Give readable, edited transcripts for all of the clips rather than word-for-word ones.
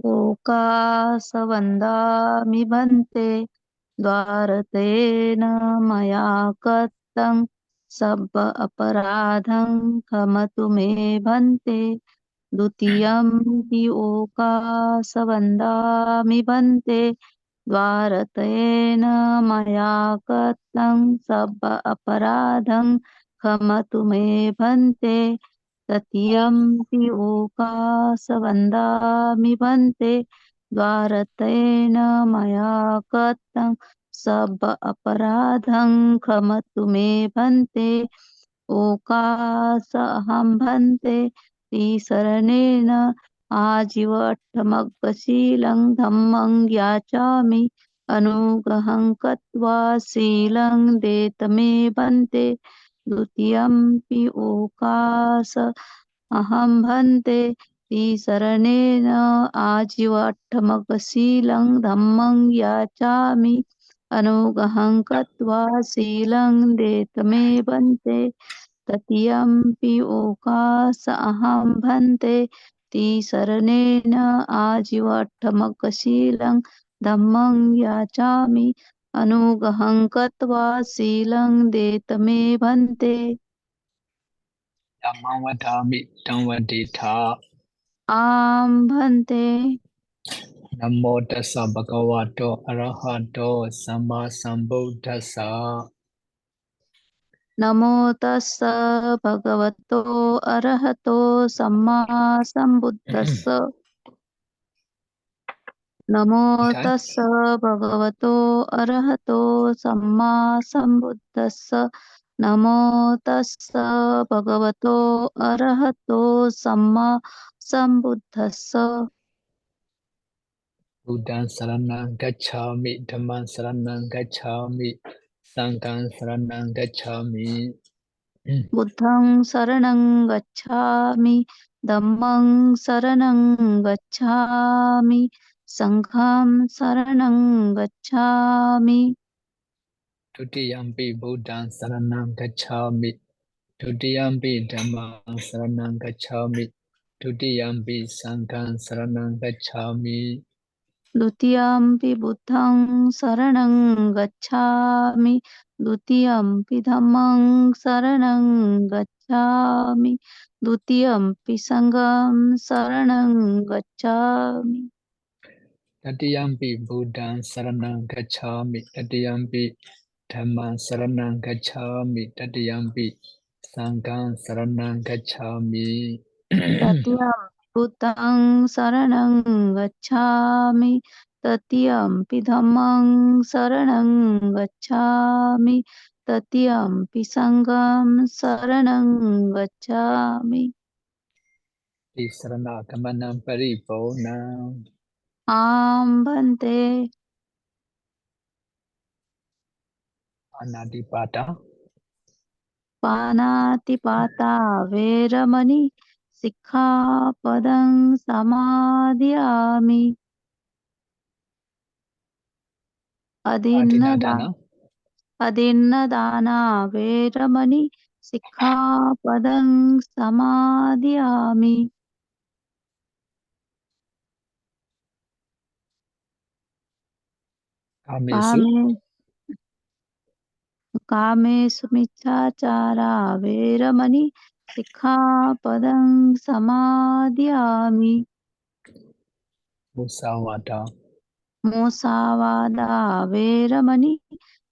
ओकासवन्दामि भन्ते द्वारतेन मया कत्तं सब्ब अपराधं क्षमतु मे भन्ते द्वितीयंपि ओकासवन्दामि भन्ते द्वारतेन मया कृतं सब्ब अपराधं क्षमतु मे भन्ते तृतीयंपि ओकासवन्दामि भन्ते द्वारतेन मया कृतं सब्ब अपराधं क्षमतु मे भन्ते ओकासहं भन्ते त्रिसरणेन आजीवट्ठमग्गशीलं धम्मं याचामि अनुग्रहं कृत्वा शीलं देतमे भन्ते द्वितीयंपि ओकास अहं भन्ते त्रिसरणेन आजीवट्ठमग्गशीलं धम्मं याचामि अनुग्रहं कृत्वा शीलं देतमे भन्ते तृतीयंपि ओकास अहं भन्ते त्रिसरणेन आजीवट्ठमग्गशीलं धम्मं याचामि अनुग्रहं कृत्वा शीलं देतमे भन्ते Dhamma vadami Dhammadita. आं भन्ते Namo tassa bhagavato arahato samma sambuddhassa. नमो तस्स भगवतो अरहतो सम्मा सम्बुद्धस्स नमो Okay. तस्स भगवतो अरहतो सम्मा सम्बुद्धस्स नमो तस्स भगवतो अरहतो सम्मा सम्बुद्धस्स Buddhaṃ saranam gacchāmi, Dhammaṃ saranam gacchāmi, Sanghaṃ saranam gacchāmi. बुद्धं शरणं गच्छामि धम्मं शरणं गच्छामि संघं शरणं गच्छामि Tutiyampi Buddhaṃ saranam gacchāmi, Tutiyampi Dhammaṃ saranam gacchāmi, Tutiyampi Sanghaṃ saranam gacchāmi. द्वितीयंपि बुद्धं शरणं गच्छामि द्वितीयंपि धम्मं शरणं गच्छामि द्वितीयंपि संघं शरणं गच्छामि Tatiyampi Buddhaṃ saranam gacchāmi, Tatiyampi Dhammaṃ saranam gacchāmi, Tatiyampi Sanghaṃ saranam gacchāmi. तृतीयंपि बुद्धं शरणं गच्छामि तृतीयंपि धम्मं शरणं गच्छामि तृतीयंपि संघं शरणं गच्छामि Tisarana paripurnam. आं भन्ते Anadipata. पानातिपाता वैरमणि सिक्खापदं समादयामि अदिन्नदा Adinadana. अदिन्नदाना वैरमणि सिक्खापदं समादयामि Kamesu. कामे कामेषु मिच्छाचारा वैरमणि सिक्खापदं समादयामि Musavada. मुसावादा वैरमणि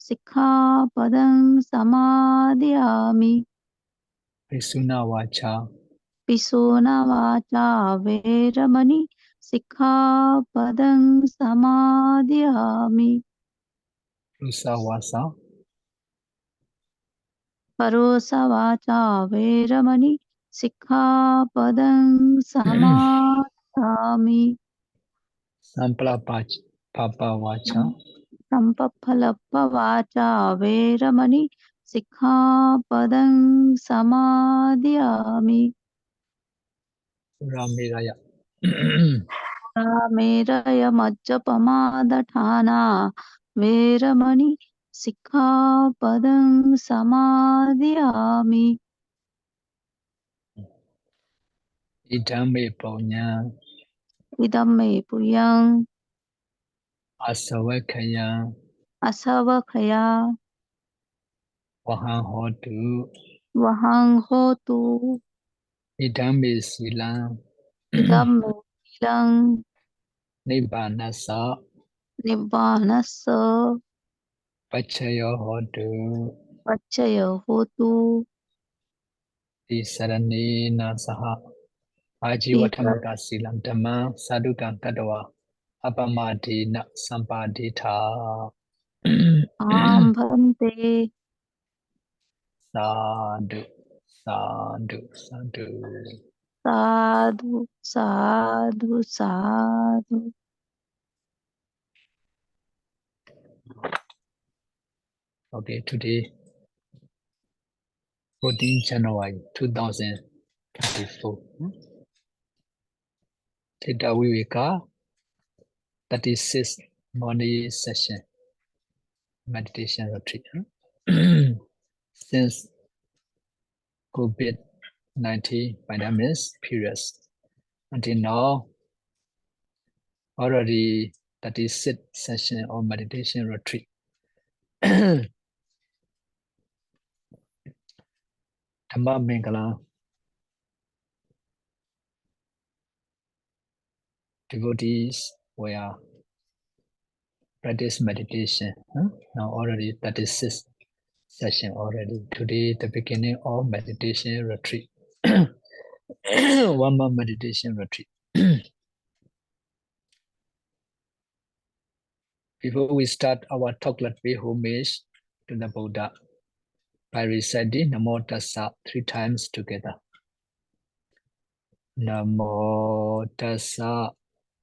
सिक्खापदं समादयामि Pisuna vacha. पिशोनवाचा वैरमणि सिक्खापदं समादयामि Rusavasa. परोसवाचा वैरमणि सिक्खापदं समादयामि Samplapach. Papa vacha. संपप्फलप्पवाचा वैरमणि सिक्खापदं समादयामि Ramiraya. मेरयमज्जपमादठाना वैरमणि सिक्खापदं समादयामि Idame punya. Vidamme Puyang Asavakaya Asavakaya Wahan Hotu Vahang Hotu Idambi Silang Vidamme Silang Nibbanasa Nibbanasa Pachayo Hotu Pachaya Hotu Isarani Nasaha Ajiwatamaka Silam Dhamma Sadhukan Kadawa Apamadina Sampadita Ambhante Sadhu Sadhu Sadhu. Sadhu Sadhu Sadhu. Okay, today 14 January 2024. Theta Viveka 36th morning session meditation retreat. Since COVID-19 pandemic period until now, already 36th session of meditation retreat. Dhamma Mingala devotees were practice meditation. Now already 36th session already. Today the beginning of meditation retreat. 1 month meditation retreat. Before we start our talk, let's pay homage to the Buddha by reciting Namo Tassa 3 times together. Namo Tassa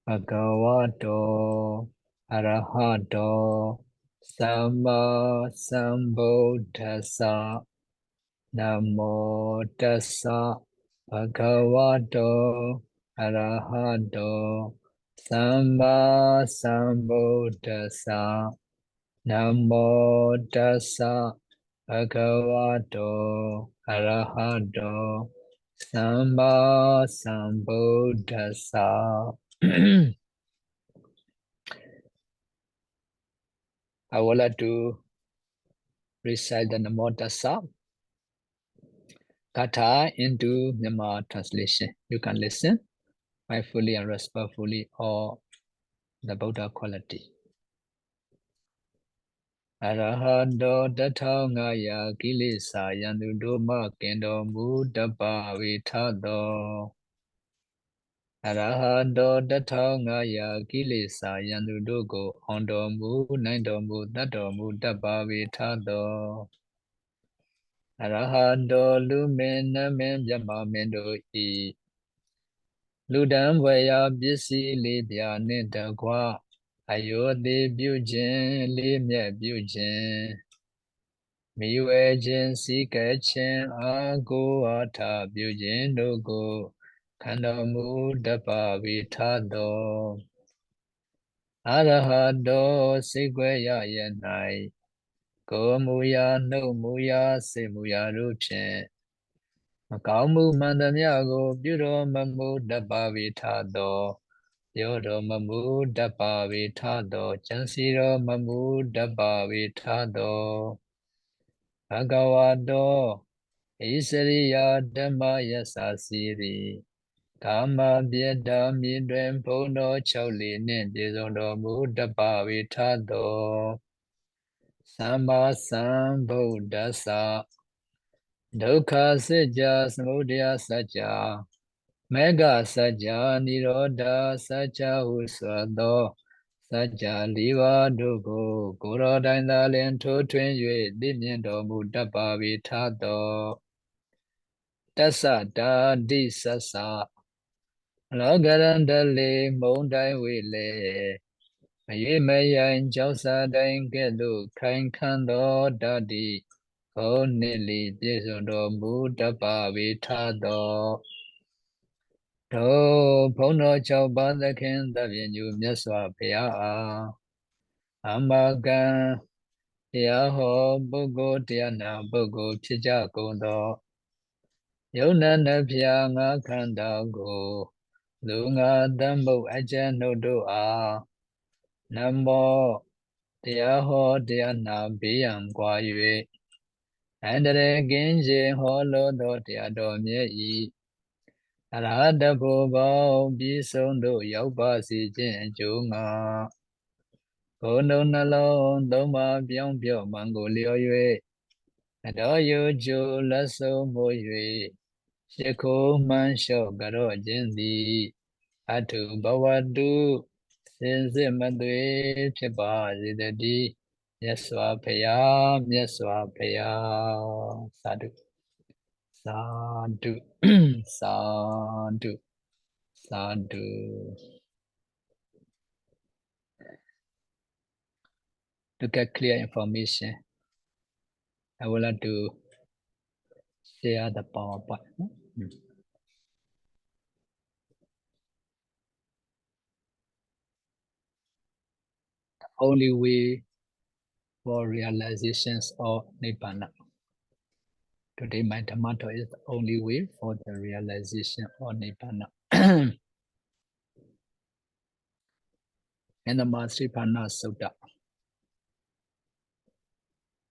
Bhagavato Arahato Samma Sambuddhassa. Namo Tassa Bhagavato Arahato Samma Sambuddhassa. Namo Tassa Bhagavato Arahato Samma Sambuddhassa. I would like to recite the Namo Tassa Katha into Myanmar translation. You can listen mindfully and respectfully or the Buddha quality. Arahato Tathangaya Kilesa Yandudoma Kendo Mudapa Vitado. Arahato Tathangaya Kilesa Yandudogo Ondomu Nandomu Tatomu Dapa Vitado. Arahato Lumena Menjama Mendo E. Ludam Vaya Bisi Libya Nidagwa Ayode Bujin Limya Bujin. Miwe Jin Sika Chen Ago Ata Bujin Dogo Kandamu Dapa Vitado. Arahado Sigwaya Yanai Go Muya No Muya Se Muya Ruchen Makamu Mandamyago Bureau Mamu Dapa Vitado. Yodo Mamu Dapa Vitado Chansiro Mamu Dapa Vitado. Bhagavato Isariya Dhamma Yasasiri Dhamma Vyeda Midwen Phono Chowli Nindizondo Mudapa Vitado Samba Sambuddhasa Dukha Sajja Samudaya Sajja Mega Sajja Nirodha Sajja Uswado Sajja Liva Dugo Guru Dainda Lento Twin Yue Dimiendo Mudapa Vitado Tassa Da Di Sassa Logarandale Mondai Wile Aye Mayan Josa Dain Gelu Kain Kando Dadi Ko Nili Jesundo Mudapa Vitado Do Pono Chauban the Ken the Vinu Meswa Pia Amagan Yaho Bogo Diana Bogo Chijago Do Yona Napia Kanda Go Lunga Dhammo Ajan no do Namo Tia Ho Tia Na Biang Kwa Yue Andere Genje Holo Do Tia Do Mye I Arahada Bho Bisong Do Yaupa Si Jin Junga Kono Nalong Doma Biang Bio Mango Leo Yue Ado Yu Ju Lasso Mo Yue Shiko Man Sho Garo Jindi Atu Bawadu Sinzi Madwe Chiba Zidadi Yaswa Paya Yaswa Paya Sadhu Sadhu Sadhu Sadhu. To get clear information, I would like to share the PowerPoint. Only way for realizations of Nibbana. Today, my Dhamma is the only way for the realization of Nibbana. In the Mahastripana Sutta,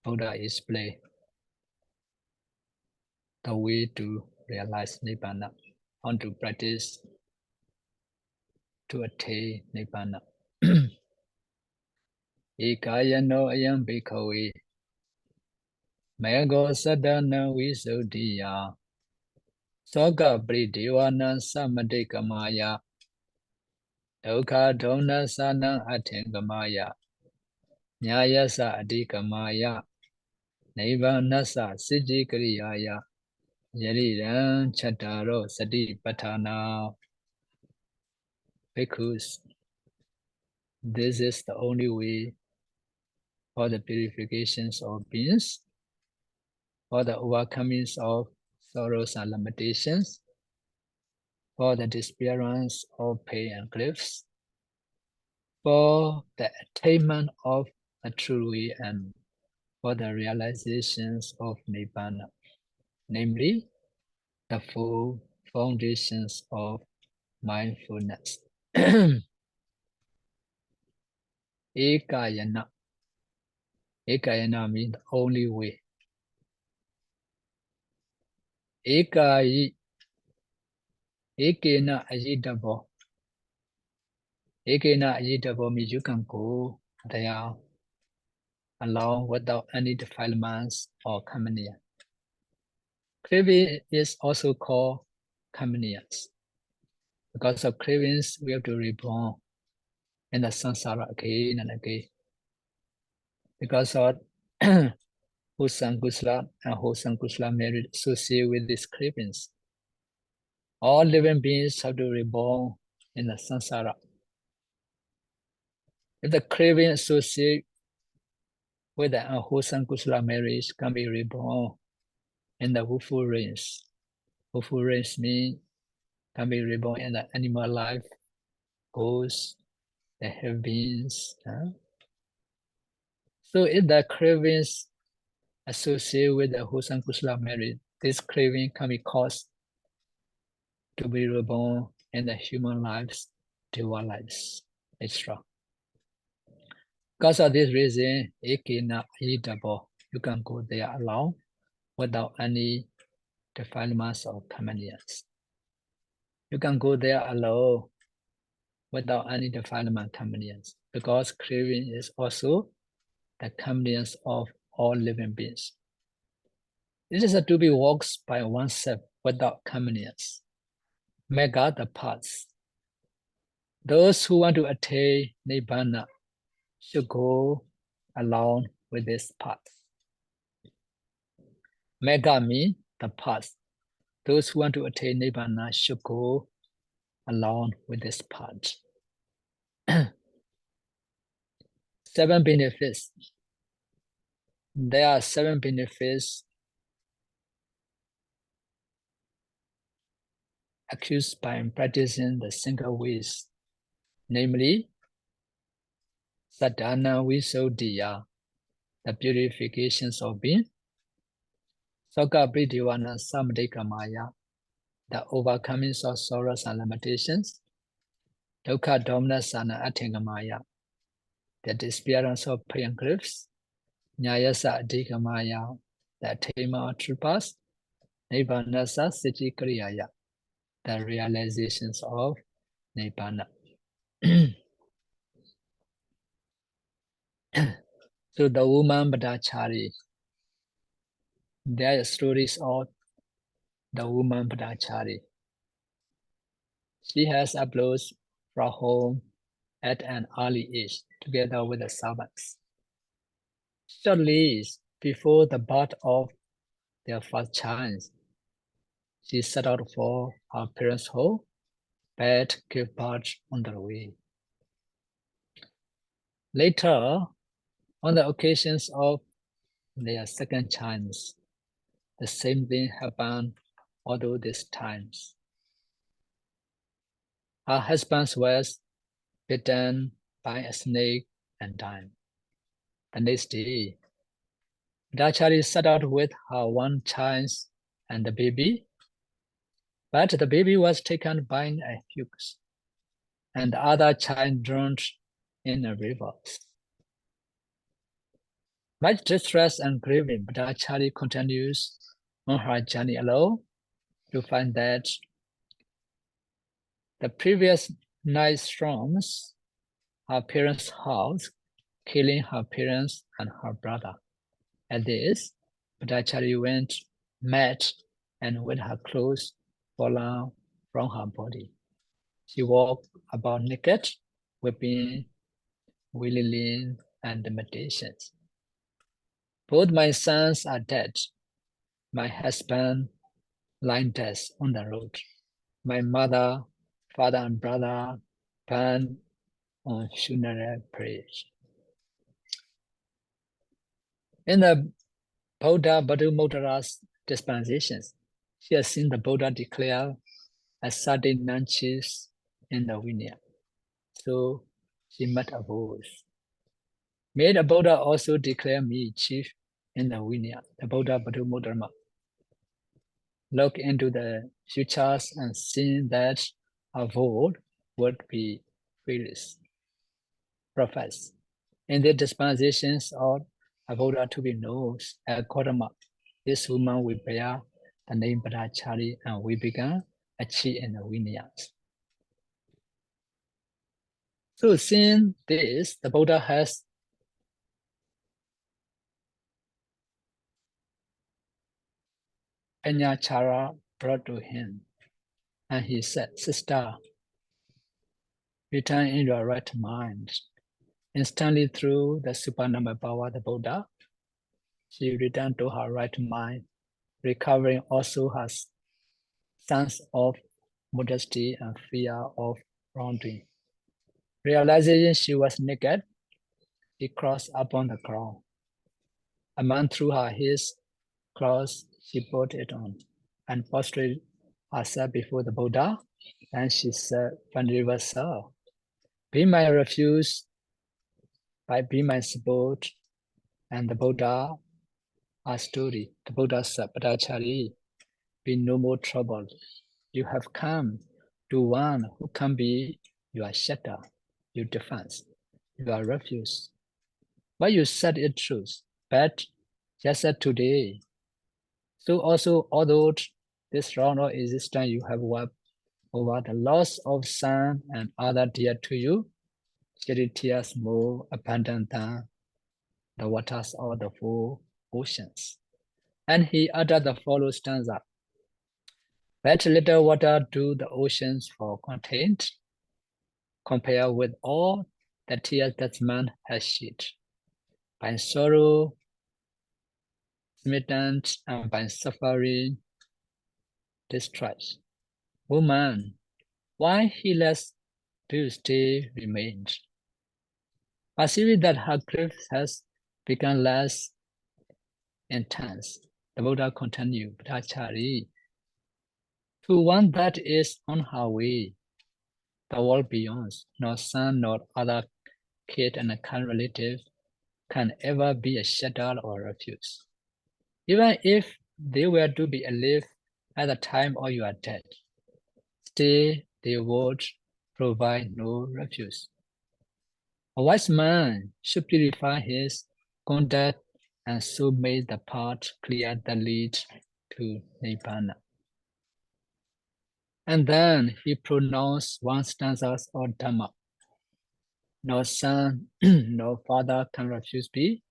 Buddha explained the way to realize Nibbana, how to practice to attain Nibbana. Ekayano ayam bhikkhave Mayago sadhana visuddhiya Soga pridevana samadhikamaya Dukha dona sana athengamaya Nyayasa adhikamaya Naivanasa siddhikariyaya Yariran chattaro satipatthana. Bhikkhus, this is the only way for the purifications of beings, for the overcomings of sorrows and limitations, for the disappearance of pain and griefs, for the attainment of a true way, and for the realizations of Nibbana, namely the full foundations of mindfulness. Ekayana. Ekayana means the only way. Ekayi. Ekena ayidabo. Ekena ayidabo means you can go there alone without any defilements or convenience. Craving is also called convenience. Because of cravings, we have to reborn in the samsara again and again. Because of wholesome kusala and wholesome kusala merit associated with these cravings. All living beings have to reborn in the samsara. If the craving associated with the unwholesome kusala marriage can be reborn in the willful race. Willful race means can be reborn in the animal life, ghosts, the heavy beings. So if the cravings associated with the wholesome kusala marriage, this craving can be caused to be reborn in the human lives, divine lives, etc. Because of this reason, ekena ayidabo, you can go there alone without any defilements or convenience. You can go there alone without any defilement convenience, because craving is also the convenience of all living beings. It is to be walked by oneself without convenience. Mega the paths. Those who want to attain Nibbana should go along with this path. Mega means the path. Those who want to attain Nibbana should go along with this path. 7 benefits. There are 7 benefits accused by practicing the single ways, namely sadhana visuddhiya, the purifications of being, soka pridevana samadhikamaya, the overcomings of sorrows and limitations, Dukkha Dhammasara Athengamaya, the disappearance of pain griefs, Nyayasa Adhigamaya, the attainment of true path, Nibbanasa Sichikriyaya, the realizations of Nibbana. So the woman Brahmachari, there are stories of the woman Brahmachari. She has approached from home at an early age together with the servants. Shortly before the birth of their first child, she set out for her parents' home, but gave birth on the way. Later, on the occasions of their second child, the same thing happened, although this time her husband was bitten by a snake and died. The next day, Brahmachari set out with her one child and the baby, but the baby was taken by a fox, and the other child drowned in a river. Much distress and grieving, Brahmachari continues on her journey alone to find that the previous night storms her parents' house, killing her parents and her brother. At this, Brahmachari went mad and with her clothes fallen from her body. She walked about naked, weeping, wailing, and meditations. Both my sons are dead. My husband lying dead on the road. My mother, father, and brother burned on funeral prayers. In the Buddha Bodhimudara's dispensations, she has seen the Buddha declare a certain non-chiefs in the Vinaya. So she met a voice. May the Buddha also declare me chief in the Vinaya, the Buddha Bodhimudara. Look into the futures and see that a vote would be fearless. Prophets. In the dispensations of a Buddha to be known as Gautama, this woman will bear the name Brahmachari and we began achieve in the Vinayas. So seeing this, the Buddha has Panyachara brought to him, and he said, "Sister, return in your right mind." Instantly through the supernal power of the Buddha, she returned to her right mind, recovering also her sense of modesty and fear of wrongdoing. Realizing she was naked, she crossed upon the ground. A man threw her his clothes, she put it on, and prostrated herself before the Buddha. And she said, "Venerable Sir, be my refuge, be my support." And the Buddha asked the Buddha said, "Brahmachari, be no more troubled. You have come to one who can be your shelter, your defense, your refuge. What you said is truth, but just as today, so also although this round of existence you have wept over the loss of son and other dear to you, shed tears more abundant than the waters of the four oceans." And he uttered the following stanza: "But little water do the oceans for contain, compare with all the tears that man has shed. By sorrow smitten and by suffering distress. Woman, why heedless do you still remain?" Perceiving that her grief has become less intense, the Buddha continued, "Brahmachari, to one that is on her way, the world beyond, nor son nor other kid and kind relative can ever be a shelter or refuge. Even if they were to be alive at the time of your death, still they would provide no refuge. A wise man should purify his conduct and so make the path clear that leads to Nibbana. And then he pronounced one stanza of Dhamma. No son, no father can refuse me,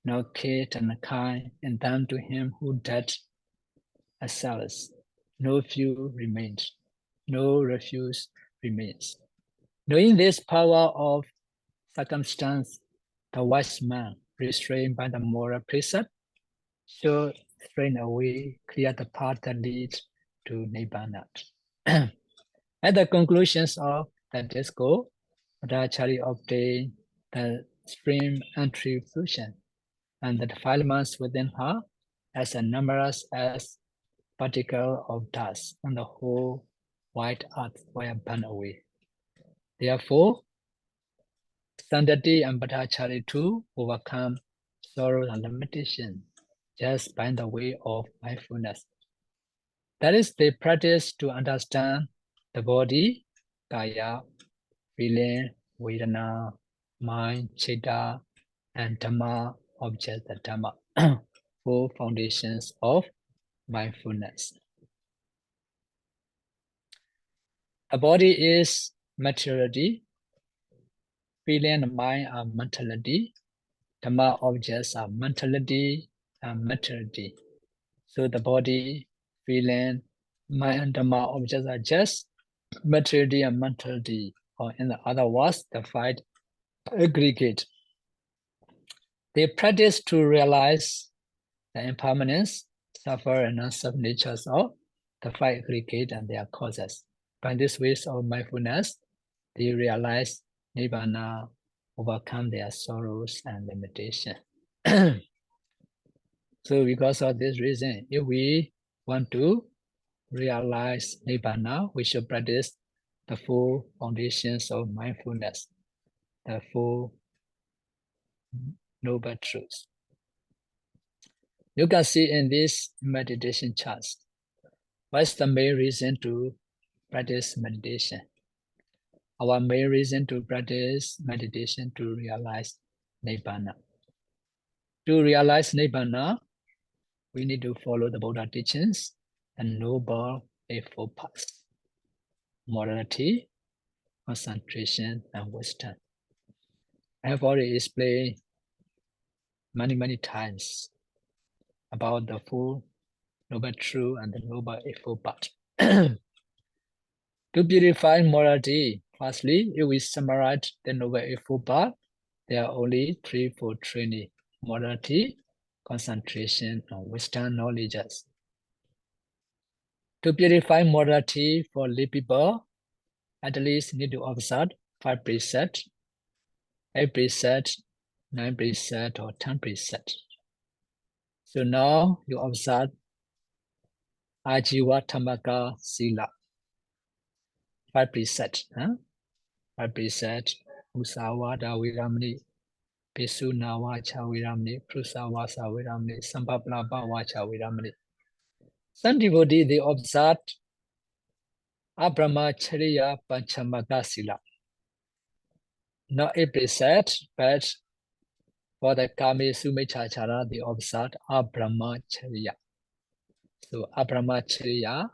no kid and kind, and them to him who died as zealous. No few remains, no refuse remains. Knowing this power of circumstance, the wise man, restrained by the moral precept, should strain away, clear the path that leads to Nibbana. At the conclusions of the discourse, Madhacharya obtained the supreme entry fusion, and the defilements within her, as numerous as particles of dust, and the whole white earth were burned away. Therefore, Sandati and Bhattacharya too overcome sorrow and limitation just by the way of mindfulness. That is, they practice to understand the body, kaya, feeling, vedana, mind, chitta, and Dhamma, object, the Dhamma, four foundations of mindfulness. The body is materiality, feeling and mind are mentality, Dhamma objects are mentality and materiality. So the body, feeling, mind, and Dhamma objects are just materiality and mentality, or in other words, the five aggregate. They practice to realize the impermanence, suffer, and non-self natures of the five aggregate and their causes. By this ways of mindfulness, they realize Nibbana, overcome their sorrows and limitation. So because of this reason, if we want to realize Nibbana, we should practice the four foundations of mindfulness, the four noble truths. You can see in this meditation charts, what's the main reason to practice meditation? Our main reason to practice meditation to realize Nibbana. To realize Nibbana, we need to follow the Buddha teachings and Noble Eightfold Paths: morality, concentration, and wisdom. I have already explained many times about the Four Noble Truths and the Noble Eightfold Paths. To purify morality, firstly, if we summarize the Noble Eightfold Paths, there are only three for training: morality, concentration, and wisdom knowledges. To purify morality for lay people, at least need to observe 5 precepts, 8 precepts, 9 precepts, or 10 precepts. So now you observe Ajiva Tamaka Sila. 5 precepts. 5 precepts. Usawada Viramni, Pisuna Vacha Viramni, Prusavasa Viramni, Sampaplapa Vacha Viramni. Some devotees, they observed Abrahmacharya Panchamaka Sila. Not a precept, but for the Kami Sumechachara, they observed Abrahmacharya. So Abrahmacharya,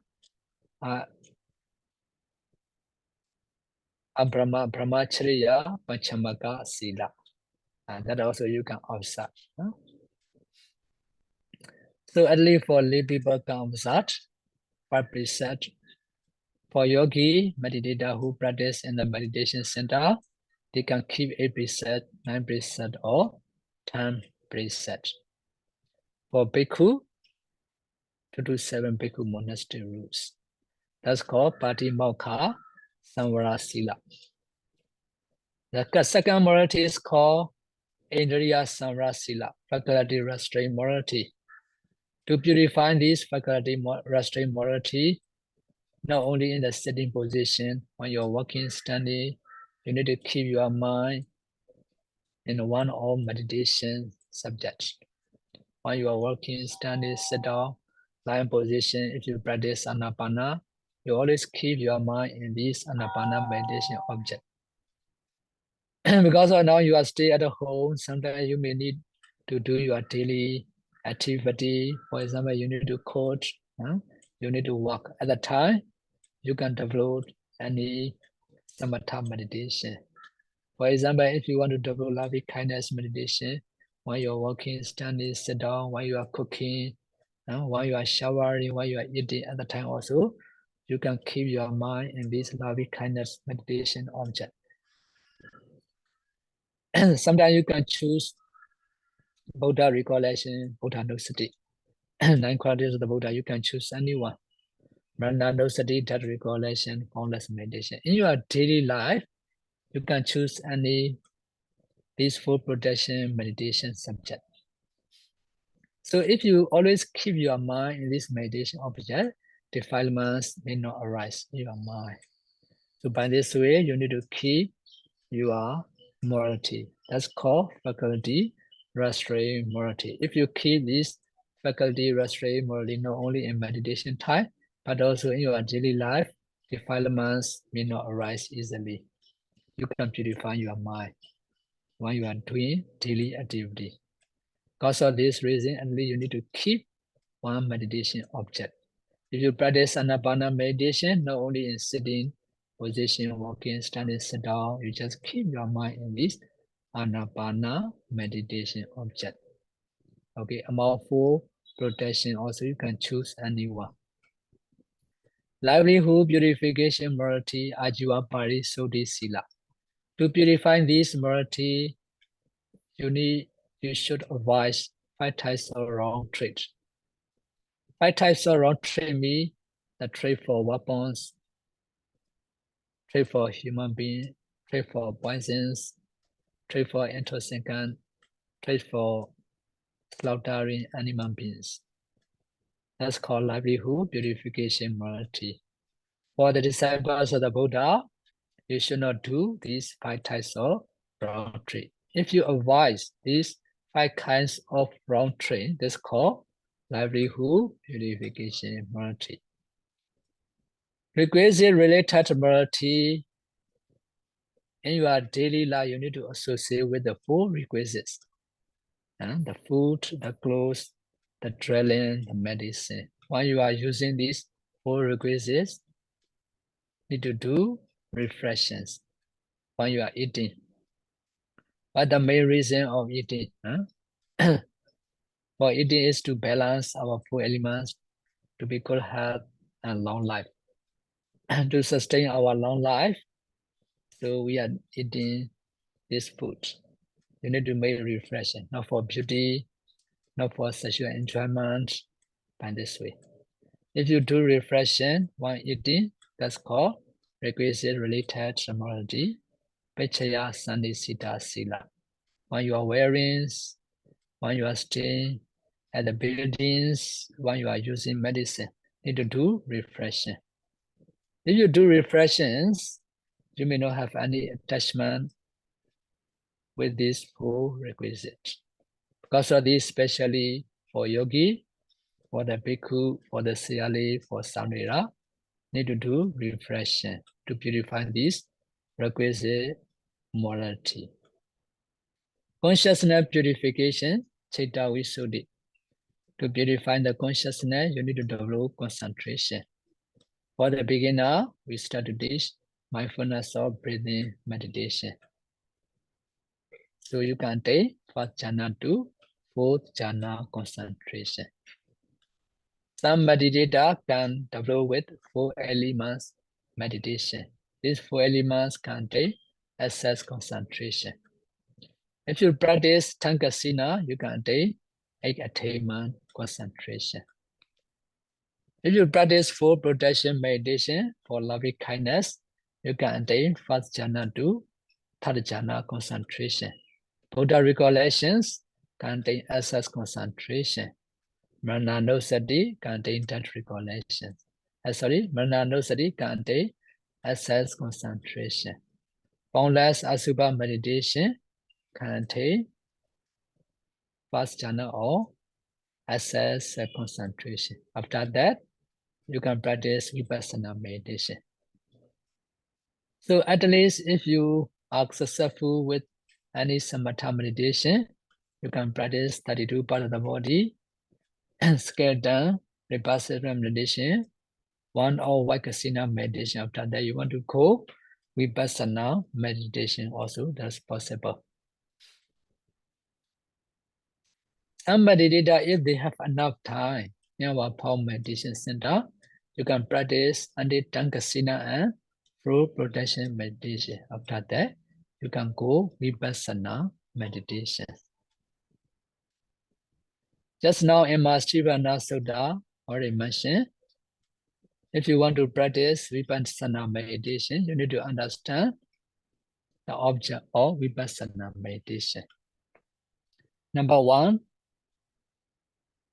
Brahmacharya Panchamaka Sila. And that also you can observe. So at least for lay people can observe 5 precepts. For yogi, meditator who practice in the meditation center, they can keep 8 precepts, 9 precepts, or 10 precepts. For bhikkhu, to do 7 bhikkhu monastery rules. That's called Patimokkha Samvara Sila. The second morality is called Indriya Samvara Sila, faculty restraint morality. To purify this faculty restraint morality, not only in the sitting position, when you're walking, standing, you need to keep your mind in one or meditation subject. When you are walking, standing, sit down, lying position, if you practice Anapana, you always keep your mind in this Anapana meditation object. Because now you are stay at home, sometimes you may need to do your daily activity. For example, you need to coach, you need to walk. At the time, you can develop any samatha meditation. For example, if you want to develop loving kindness meditation, while you're walking, standing, sit down, while you are cooking, while you are showering, while you are eating, at the time also, you can keep your mind in this loving kindness meditation object. Sometimes you can choose Buddha recollection, Buddha Nusati. 9 qualities of the Buddha, you can choose anyone. Brahma Nusati, that recollection, boundless meditation. In your daily life, you can choose any peaceful protection meditation subject. So if you always keep your mind in this meditation object, defilements may not arise in your mind. So by this way, you need to keep your morality. That's called faculty restraint morality. If you keep this faculty restraint morality not only in meditation time, but also in your daily life, defilements may not arise easily. You can purify your mind when you are doing daily activity. Because of this reason, only you need to keep one meditation object. If you practice Anapana meditation, not only in sitting position, walking, standing, sit down, you just keep your mind in this Anapana meditation object. Okay, among 4 protection, also you can choose anyone. Livelihood, purification, morality, ajiva, pari, sodhi, sila. To purify this morality, you should avoid 5 types of wrong traits. 5 types of wrong trade mean the trade for weapons, trade for human being, trade for poisons, trade for intoxicant, trade for slaughtering animal beings. That's called livelihood, purification, morality. For the disciples of the Buddha, you should not do these 5 types of wrong trade. If you avoid these 5 kinds of wrong trade, that's called livelihood, purification, morality. Requisite related morality in your daily life, you need to associate with the 4 requisites. The food, the clothes, the dwelling, the medicine. When you are using these 4 requisites, you need to do refreshments when you are eating. But the main reason of eating for eating is to balance our 4 elements to be good health and long life. And to sustain our long life, so we are eating this food. You need to make refreshing, not for beauty, not for sexual enjoyment, by this way. If you do refreshing while eating, that's called requisite related morality, Pachaya Sandisita Sila. When you are wearing, when you are staying at the buildings, when you are using medicine, you need to do refreshing. If you do refreshings, you may not have any attachment with these 4 requisites. Because of this, especially for yogi, for the bhikkhu, for the siyali, for samnera, need to do refreshing to purify this requisite morality. Consciousness purification, chitta visuddhi. To purify the consciousness, you need to develop concentration. For the beginner, we start to teach mindfulness of breathing meditation. So you can take 1st jhana to 4th jhana concentration. Some meditator can develop with 4 elements meditation. These 4 elements can take access concentration. If you practice Tankasina, you can take 8 attainment concentration. If you practice 4 protection meditation for loving kindness, you can attain 1st jhana to 3rd jhana concentration. Buddha recollections contain access concentration. Mrananosati contain that recollection. Mrananosati contain access concentration. Boundless Asubha meditation contain 1st jhana or access concentration. After that, you can practice vipassana meditation. So at least if you are successful with any samatha meditation, you can practice 32 parts of the body and scale down vipassana meditation, 1 hour vipasana meditation. After that, you want to go vipassana meditation also, that's possible. Some meditator, if they have enough time in our Power Meditation Center, you can practice anti-Dhammasara and fruit protection meditation. After that, you can go vipassana meditation. Just now in Mastivana Sutta, already mentioned, if you want to practice vipassana meditation, you need to understand the object of vipassana meditation. Number 1,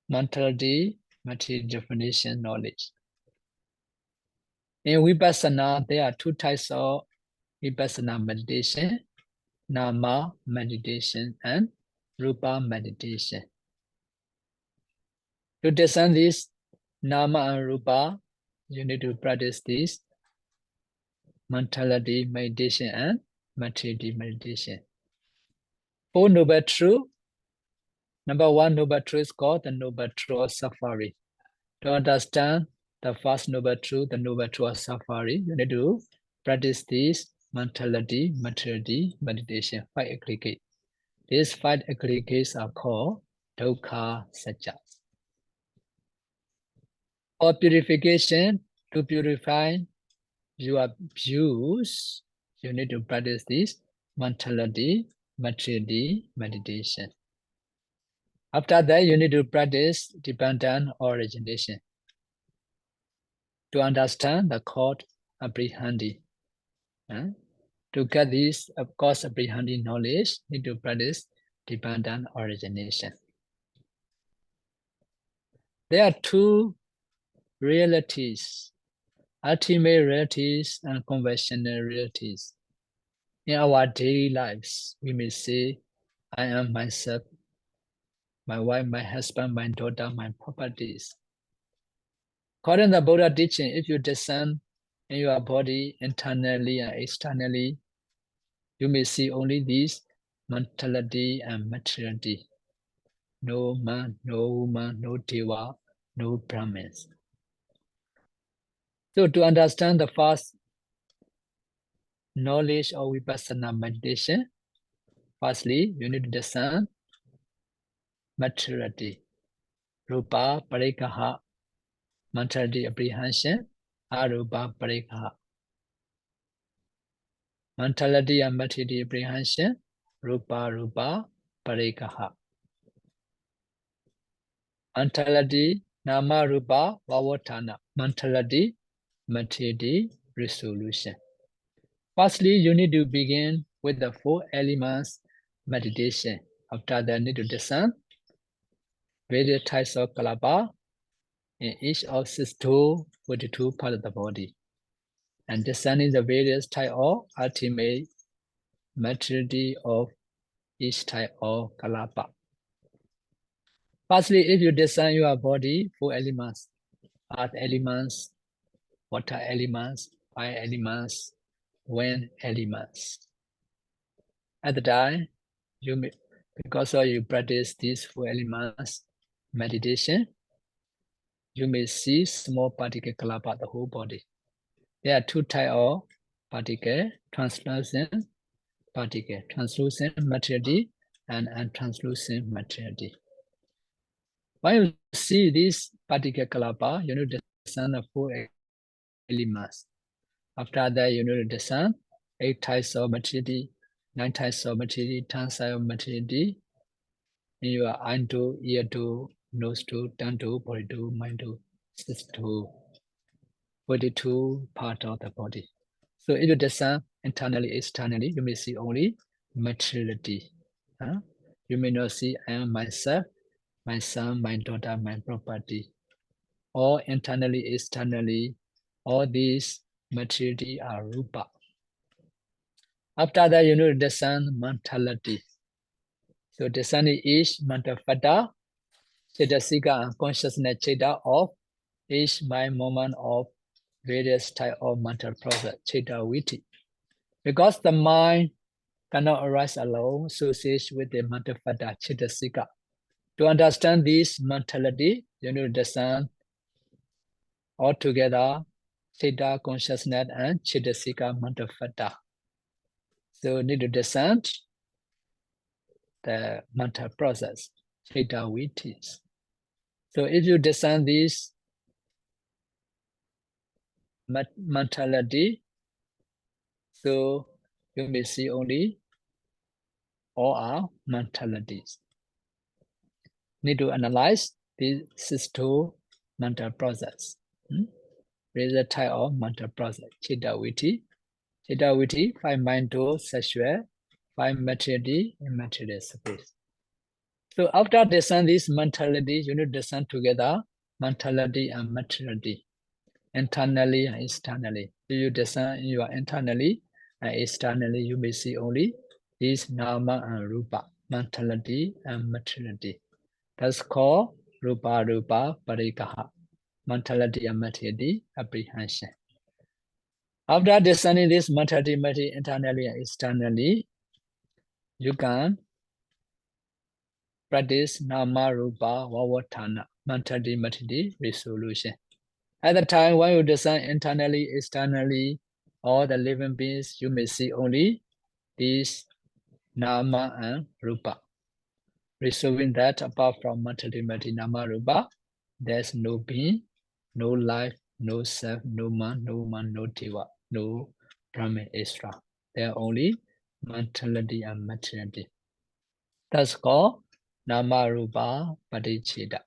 mentality, material definition, knowledge. In Vipassana, there are 2 types of Vipassana meditation, Nama meditation and Rupa meditation. To discern this Nama and Rupa, you need to practice this mentality meditation and materiality meditation. 4 noble truth. Number 1 noble truth is called the noble truth of suffering. To understand the first noble truth, the noble truth of suffering, you need to practice this mentality, materiality, meditation, 5 aggregates. These 5 aggregates are called dukkha satya. For purification, to purify your views, you need to practice this mentality, materiality, meditation. After that, you need to practice dependent origination. To understand the cause apprehending. To get this cause apprehending knowledge, need to practice dependent origination. There are 2 realities, ultimate realities and conventional realities. In our daily lives, we may say, I am myself, my wife, my husband, my daughter, my properties. According to the Buddha teaching, if you discern in your body internally and externally, you may see only these mentality and materiality. No man, no woman, no deva, no Brahmins. So to understand the first knowledge of vipassana meditation, firstly, you need to discern materiality. Rupa parikaha, mentality apprehension, arupa parikaha. Mentality and materiality apprehension, rupa parikaha. Mentality, nama rupa vavatana. Mentality, materiality, resolution. Firstly, you need to begin with the 4 elements meditation. After that, you need to discern various types of kalapa in each of 6 to 42 parts of the body, and discerning the various type of ultimate materiality of each type of kalapa. Firstly, if you discern your body, 4 elements, earth elements, water elements, fire elements, wind elements. At the time, you may, because you practice these 4 elements meditation, you may see small particle kalapa the whole body. There are 2 types of particle, translucent particle, translucent materiality and untranslucent materiality. When you see this particle kalapa, you need to discern the 4 elements. After that, you need to discern 8 types of materiality, 9 types of materiality, 10 types of materiality in your eye to, ear to, nose to, tongue to, body to, mind to, 6 to 42 part of the body. So if you discern internally, externally, you may see only materiality. You may not see I am myself, my son, my daughter, my property. All internally, externally, all these materiality are rupa. After that, you need to discern mentality. So discerning each mental factor, cetasika and consciousness chaita of each mind moment of various type of mental process, chitta viti. Because the mind cannot arise alone, associated with the mental factor, chitta sika. To understand this mentality, you need to discern altogether chitta consciousness and chitta sika mental factor. So you need to discern the mental process, chitta vittis. So if you discern this mentality, so you may see only all are mentalities. Need to analyze these two mental process. There is a type of mental process, chitta viti. Chitta viti, 5 mind to sexual, 5 materiality, immaterial space. So after discern this mentality, you need to discern together mentality and materiality, internally and externally. If you discern you are internally and externally, you may see only these nama and rupa, mentality and materiality. That's called rupa rupa parikaha, mentality and materiality apprehension. After discerning this mentality, materiality internally and externally, you can practice nama rupa vavatana, mentality materiality resolution. At the time when you discern internally, externally, all the living beings, you may see only these nama and rupa. Resolving that apart from mentality, nama, rupa, there's no being, no life, no self, no man, no tiva, no Brahman extra. They are only mentality and materiality. That's called nama, rupa, padiccheda.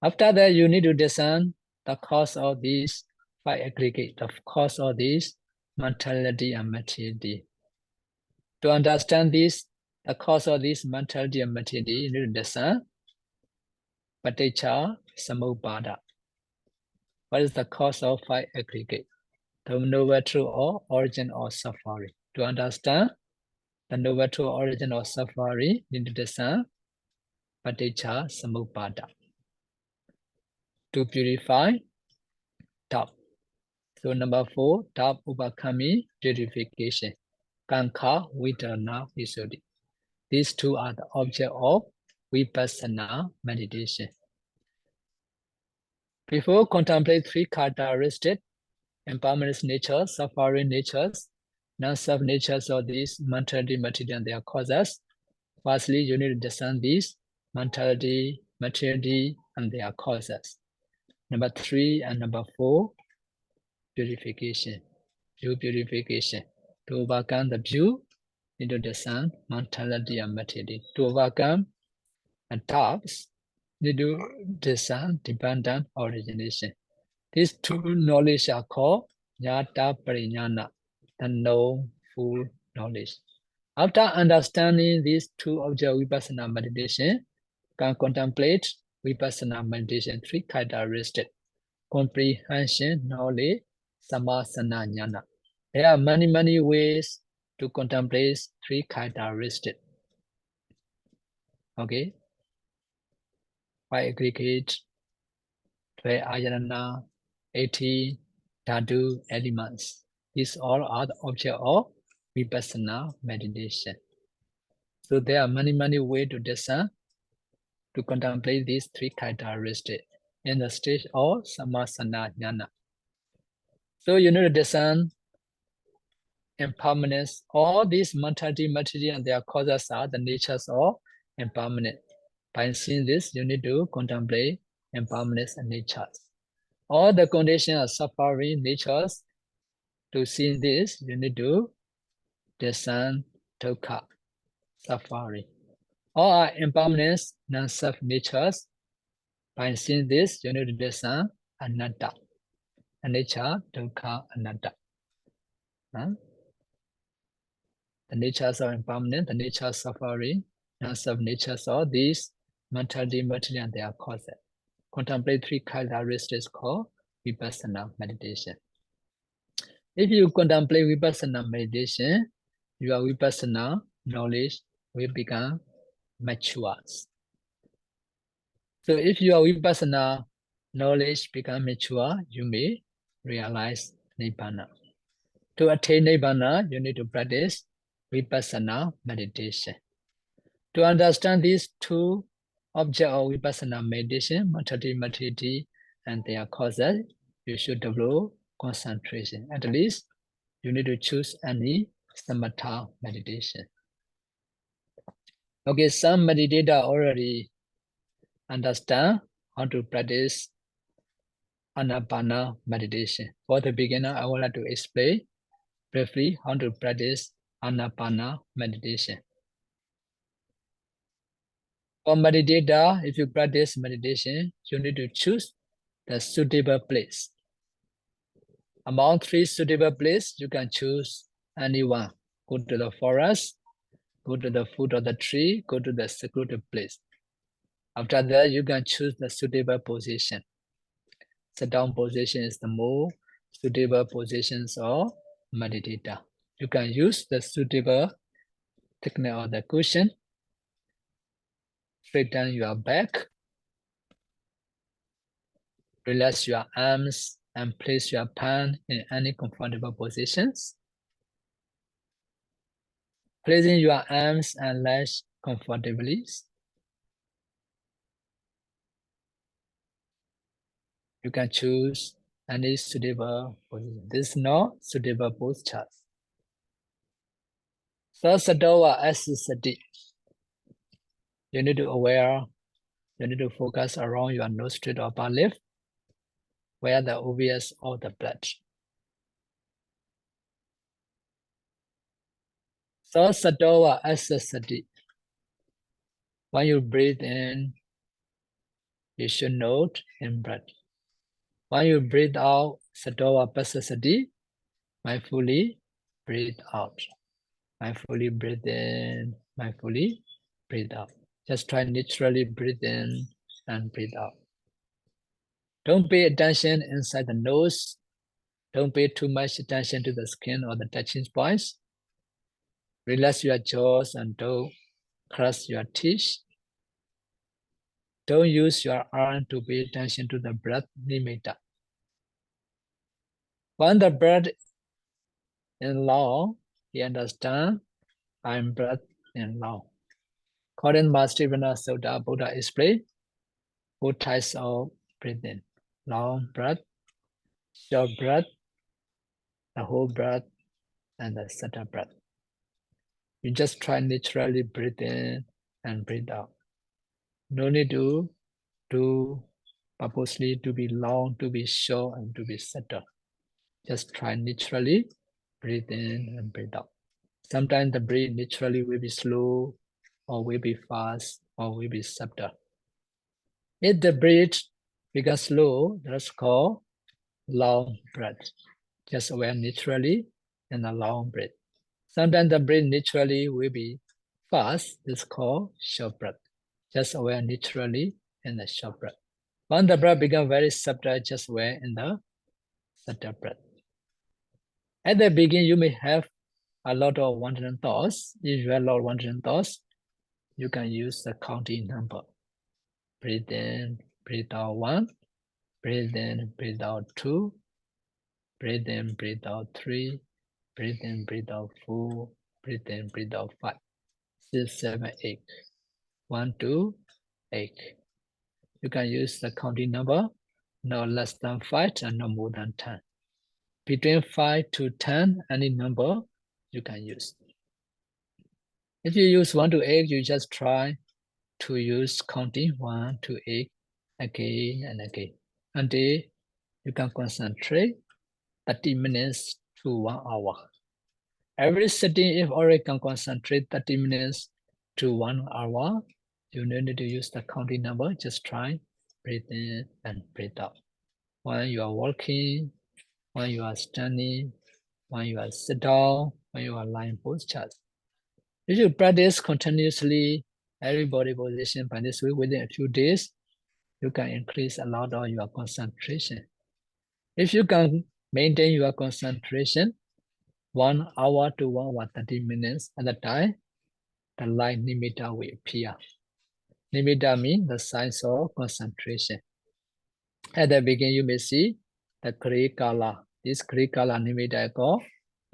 After that, you need to discern the cause of these 5 aggregate, the cause of these mentality and materiality. To understand this, the cause of this mentality and materiality, you need to discern paticca samuppada. What is the cause of 5 aggregate? The noble true or origin of suffering. To understand the noble true origin of suffering, you need to discern paticca samuppada. To purify, doubt. So number 4, doubt overcoming purification. Kankha Vedana Visuddhi. These two are the object of vipasana meditation. Before contemplate 3 characteristics, impermanence nature, suffering natures, non-self natures of these mentality, materiality, and their causes. Firstly, you need to discern these mentality, materiality, and their causes. Number 3 and number 4, purification, view purification. To overcome the view, need to discern mentality and materiality. To overcome doubts, need to discern dependent origination. These 2 knowledge are called Nyata Parinyana, the known full knowledge. After understanding these 2 objects of vipassana meditation, can contemplate vipassana meditation 3 characteristics: comprehension, knowledge, samasana jnana. There are many ways to contemplate 3 characteristics. Okay, by aggregate, 12 ayana, 18 dhatu elements. These all are the object of vipassana meditation. So there are many ways to discern, to contemplate these 3 characteristics in the stage of samasana jnana. So you need to discern impermanence. All these mentality, material, and their causes are the natures of impermanence. By seeing this, you need to contemplate impermanence and natures. All the conditions of suffering natures. To see this, you need to discern dukkha, suffering. All are impermanence, non-self natures. By seeing this, you need to discern anatta, anicca, dukkha, anatta. Huh? The natures of impermanence, the nature of suffering, non-self natures of these mentality, material, and their causes. Contemplate 3 characteristics called vipassana meditation. If you contemplate vipassana meditation, your vipassana knowledge will become mature. So if your vipassana knowledge becomes mature, you may realize Nibbana. To attain Nibbana, you need to practice vipasana meditation. To understand these two objects of vipasana meditation, matati, and their causes, you should develop concentration. At least, you need to choose any samatha meditation. Okay, some meditator already understand how to practice Anapana meditation. For the beginner, I would like to explain briefly how to practice Anapana meditation. For meditator, if you practice meditation, you need to choose the suitable place. Among 3 suitable places, you can choose any one. Go to the forest, go to the foot of the tree, go to the secluded place. After that, you can choose the suitable position. Sit down position is the more suitable positions of meditator. You can use the suitable thickness of the cushion. Straighten your back. Relax your arms and place your palm in any comfortable positions. Placing your arms and legs comfortably. You can choose any suitable position. This is not suitable posture. Sayadaw as sati. You need to aware, you need to focus around your nostril or upper lip, where the obvious of the blood. Sayadaw as sati. When you breathe in, you should note in breath. When you breathe out, Sadawa Pasasati, mindfully breathe out. Mindfully breathe in, mindfully breathe out. Just try naturally breathe in and breathe out. Don't pay attention inside the nose. Don't pay too much attention to the skin or the touching points. Relax your jaws and don't crush your teeth. Don't use your arm to pay attention to the breath nimitta. When the breath is long, you understand I'm breath in long. According to Mahavajjana Sutta, Buddha explained 4 types of breathing: long breath, short breath, the whole breath, and the subtle breath. You just try naturally breathe in and breathe out. No need to do purposely to be long, to be short, and to be subtle. Just try naturally breathe in and breathe out. Sometimes the breath naturally will be slow, or will be fast, or will be subtle. If the breath becomes slow, that's called long breath. Just aware naturally in a long breath. Sometimes the breath naturally will be fast. It's called short breath. Just aware naturally in a short breath. When the breath becomes very subtle, just aware in the subtle breath. At the beginning, you may have a lot of wandering thoughts. If you have a lot of wandering thoughts, you can use the counting number. Breathe in, breathe out 1. Breathe in, breathe out 2. Breathe in, breathe out 3. Breathe in, breathe out 4. Breathe in, breathe out 5. 6, 7, 8. 1, 2, 8. You can use the counting number, no less than 5 and no more than 10. Between 5 to 10, any number you can use. If you use 1 to 8, you just try to use counting 1 to 8 again and again until you can concentrate 30 minutes to 1 hour. Every sitting, if already can concentrate 30 minutes to 1 hour, you don't need to use the counting number. Just try breathe in and breathe out. When you are walking, when you are standing, when you are sit down, when you are lying postures. If you practice continuously every body position by this way, within a few days, you can increase a lot of your concentration. If you can maintain your concentration 1 hour to 1 hour 30 minutes at a time, the light nimitta will appear. Nimitta means the signs of concentration. At the beginning, you may see the gray color. This gray color nimitta is called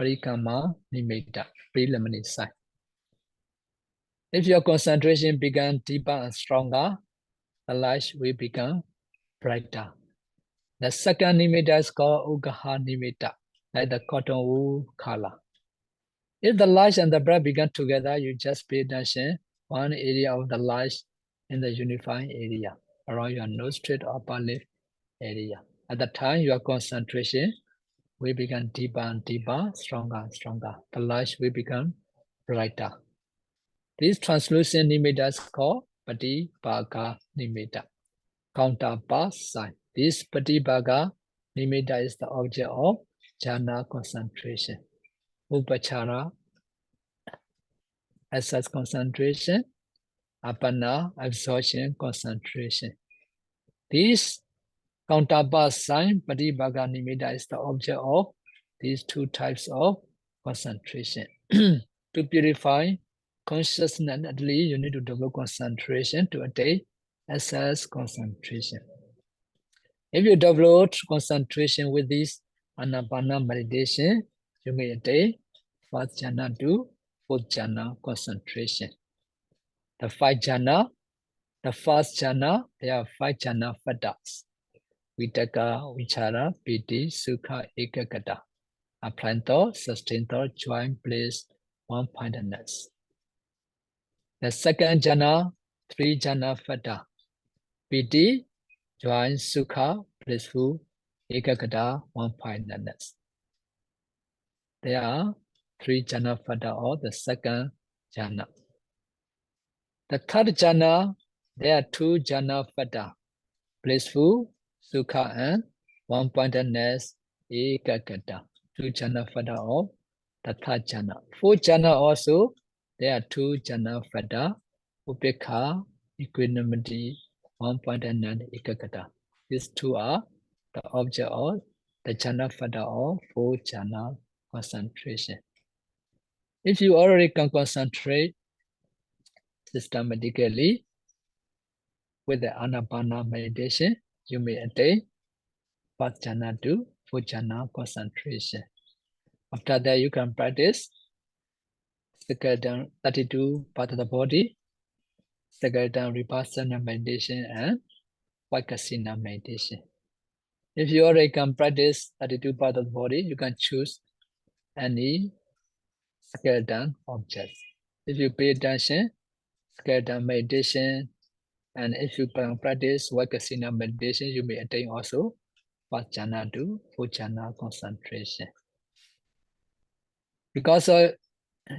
parikama nimitta, preliminary sign. If your concentration becomes deeper and stronger, the light will become brighter. The second nimitta is called ugaha nimitta, like the cotton wool color. If the light and the breath begin together, you just pay attention one area of the light in the unifying area around your nostril or upper lip area. At the time, your concentration will become deeper and deeper, stronger and stronger. The light will become brighter. This translucent nimitta is called Patibhaga nimitta, counterpart sign. This Patibhaga nimitta is the object of jhana concentration. Upachara, access concentration, apana, absorption concentration. This counterpart sign, Patibhaga nimitta, is the object of these two types of concentration. To purify consciousness, at least you need to develop concentration to attain access concentration. If you develop concentration with this anapana meditation, you may attain first jhana to fourth jhana concentration. The five jhana, the first jhana, there are five jhana fadas. Vitaka, vichara, piti, sukha, ekagata. Applying thought, sustain thought, join, place, one-pointedness. The second jhana, three jhana fada. Piti, joy, sukha, blissful, ekagata, one-pointedness. There are three jhana fada or the second jhana. The third jhana, there are two jhana fada. Blissful, sukha, and one-pointedness, ekagata. Two jhana fada of the third jhana. Fourth jhana also, there are two jhana fada. Upekha, equanimity, one-pointedness, ekagata. These two are the object of the jhana fada of four jhana concentration. If you already can concentrate systematically with the anapana meditation, you may attain first jhana to fourth jhana concentration. After that, you can practice second 32 part of the body, second vipasana meditation, and vipasana meditation. If you already can practice 32 part of the body, you can choose any skeleton objects. If you pay attention, skeleton meditation, and if you can practice vipasana meditation, you may attain also first jhana to fourth jhana concentration. Because of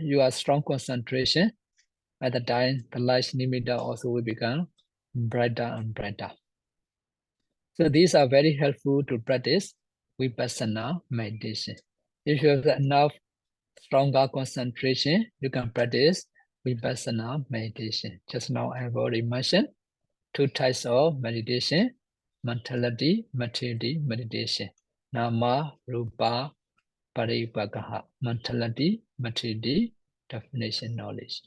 your strong concentration, at the time, the light nimitta also will become brighter and brighter. So these are very helpful to practice vipassana meditation. If you have enough stronger concentration, you can practice vipassana meditation. Just now I have already mentioned two types of meditation: mentality, materiality meditation. Nama, rupa, paribhagaha. Mentality, materiality, definition, knowledge.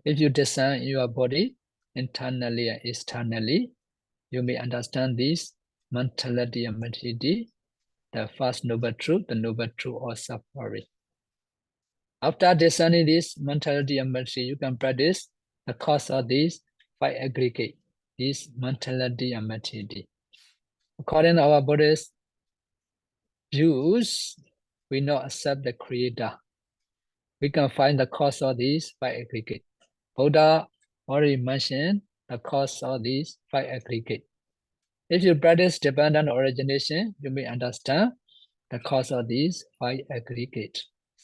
If you discern your body internally and externally, you may understand this mentality and materiality, the first noble truth, the noble truth of suffering. After discerning this mentality and materiality, you can practice the cause of these five aggregate, this mentality and materiality. According to our Buddhist views, we not accept the creator. We can find the cause of these five aggregate. Buddha already mentioned the cause of these five aggregate. If you practice dependent origination, you may understand the cause of these five aggregate.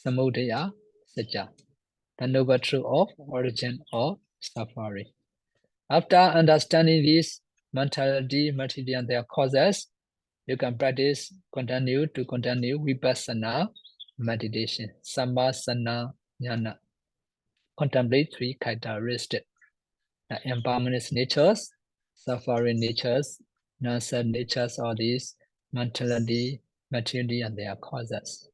Samudaya, Sajja, the noble truth of origin of suffering. After understanding these mentality, materiality, and their causes, you can continue vipassana meditation, sampasana jnana. Contemplate three characteristics: the impermanent natures, suffering natures, non-self natures, or these mentality, materiality, and their causes.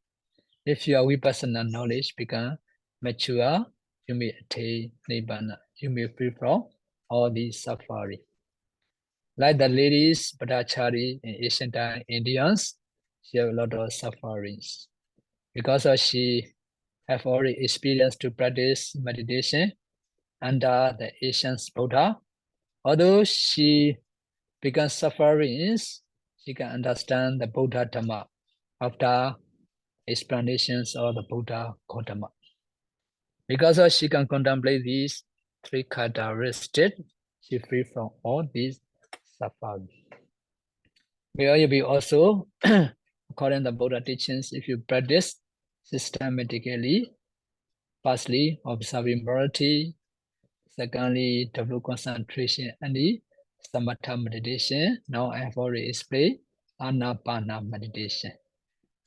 If your vipassana knowledge become mature, you may attain nibbana. You may free from all these suffering. Like the ladies, Brahmachari in ancient time Indians, she have a lot of sufferings. Because she have already experienced to practice meditation under the Asian Buddha. Although she becomes sufferings, she can understand the Buddha Dhamma after explanations of the Buddha Gautama. Because she can contemplate these three characteristics, she free from all these suffering. May be also, according to the Buddha teachings, if you practice systematically, firstly, observing morality, secondly, develop concentration and the samatha meditation. Now I have already explained anapana meditation.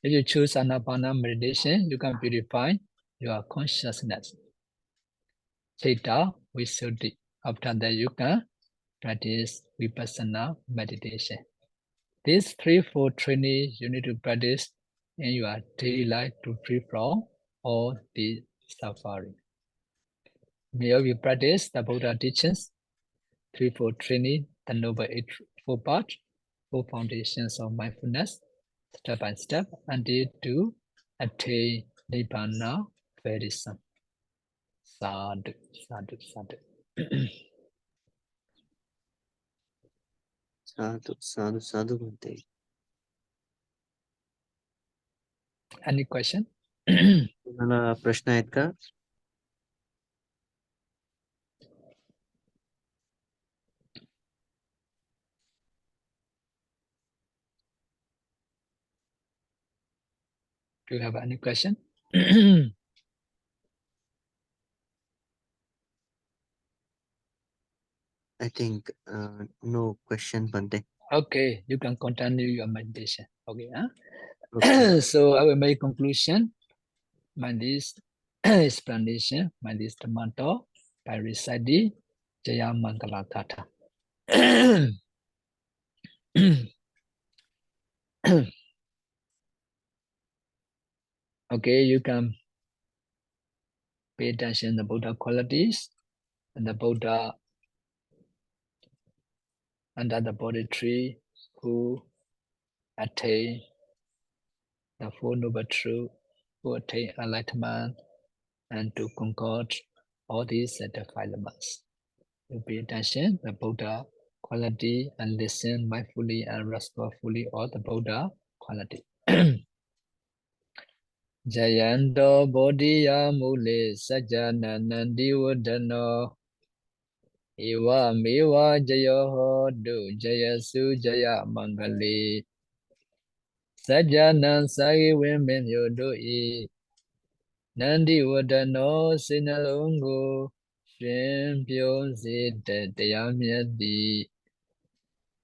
If you choose anapana meditation, you can purify your consciousness. Chitta Visuddhi. After that, you can practice vipasana meditation. These 3-4 training you need to practice in your daily life to free from all the suffering. May you practice the Buddha teachings, 3-4 training, the Noble Eightfold Path, 4 foundations of mindfulness, step by step, until to attain Nibbana very soon. Sadhu, sadhu, sadhu. Sadhu, sadhu, sadhu, Bhante. Any question? मला प्रश्न आहेत का? Do you have any question? I think no question, Bhante. Okay, you can continue your meditation. Okay, huh? Okay. So I will make conclusion. My this explanation, my this Dhamma by reciting Jaya Mangala Tata. Okay, you can pay attention to the Buddha qualities and the Buddha under the Bodhi tree who attain the Four Noble Truth, who attain enlightenment and to conquer all these defilements. You pay attention the Buddha quality and listen mindfully and respectfully all the Buddha quality. Jayanto Bodhiya Mule Sajjana Nandiwadano Ewa Mewa Jaya Hodu Jaya Su Jaya Mangali Sajjana Sagi Women Yodo E Nandiwadano Sinalungu Shin Pyo Zite Tayamyadi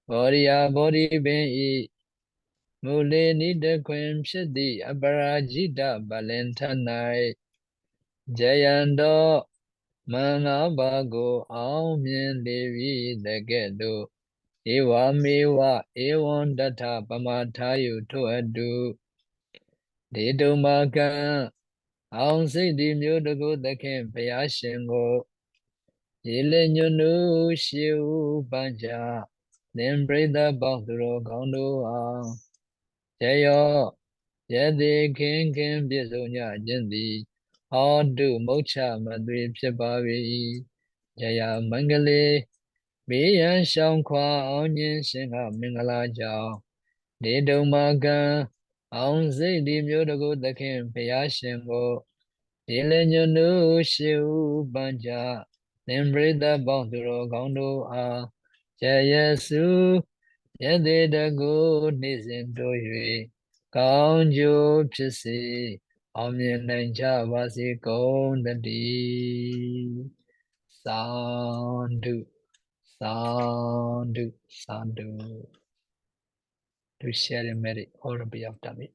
Bodhiya Bodhi Ben E Mule Nida Quim Shadi Abarajita Balentanai Jayando Manabago Aumyan Devi Dagedo Ewa Mewa Ewan Data Pamatayu Toadu Dedo Maka Aung Sidi Myodago the King Payashingo Yelenyunu Shiu Banja Then break the Bangduro Gondo Jayo Yadi King King Bizunya Jindi Adu Mocha Madri Pibavi Jaya Mangale Biyan Shankwa Onion Shinga Mingala Jao Dedo Maga Aung Zidi Myodago the King Payashingo Yelenyunu Shiu Banja Then break the Bangduro Gondo Jayasu Yade Dago Nizinto Kaunjo Pisi Omyan Javasi Kondadi Sandu Sandu Sandu to share a merit or be after me.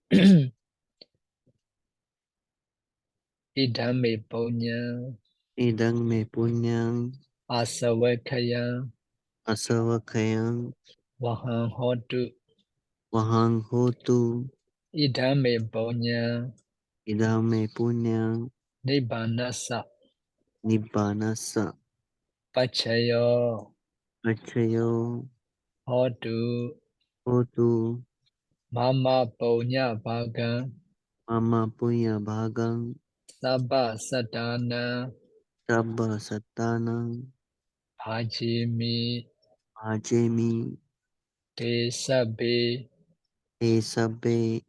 Idame Ponya Idang me punyang Asawakaya asavakayang Wahan Hotu wahang hotu Idame Ponya idang me punyang Nibbanasa nibbanasa Pachayo pachayo hotu Hotu mama punya bhagan Mama Punya Bhagang sabba satana Sabba Satanang bhajimi Ajemi te sabbe Te Sabbe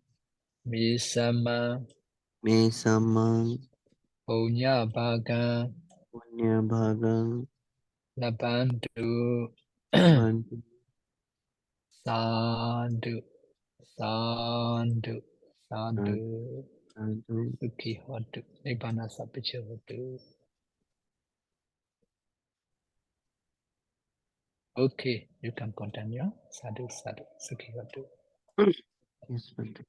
misama Me Samang punya bhagan Punya Bhagang labantu Labantu sadhu sadhu sadhu Sadhu. Sukhi hotu nibbana sapicha hotu. Okay, you can continue. Sadhu sadhu Sukhi hotu. Yes, Bhante.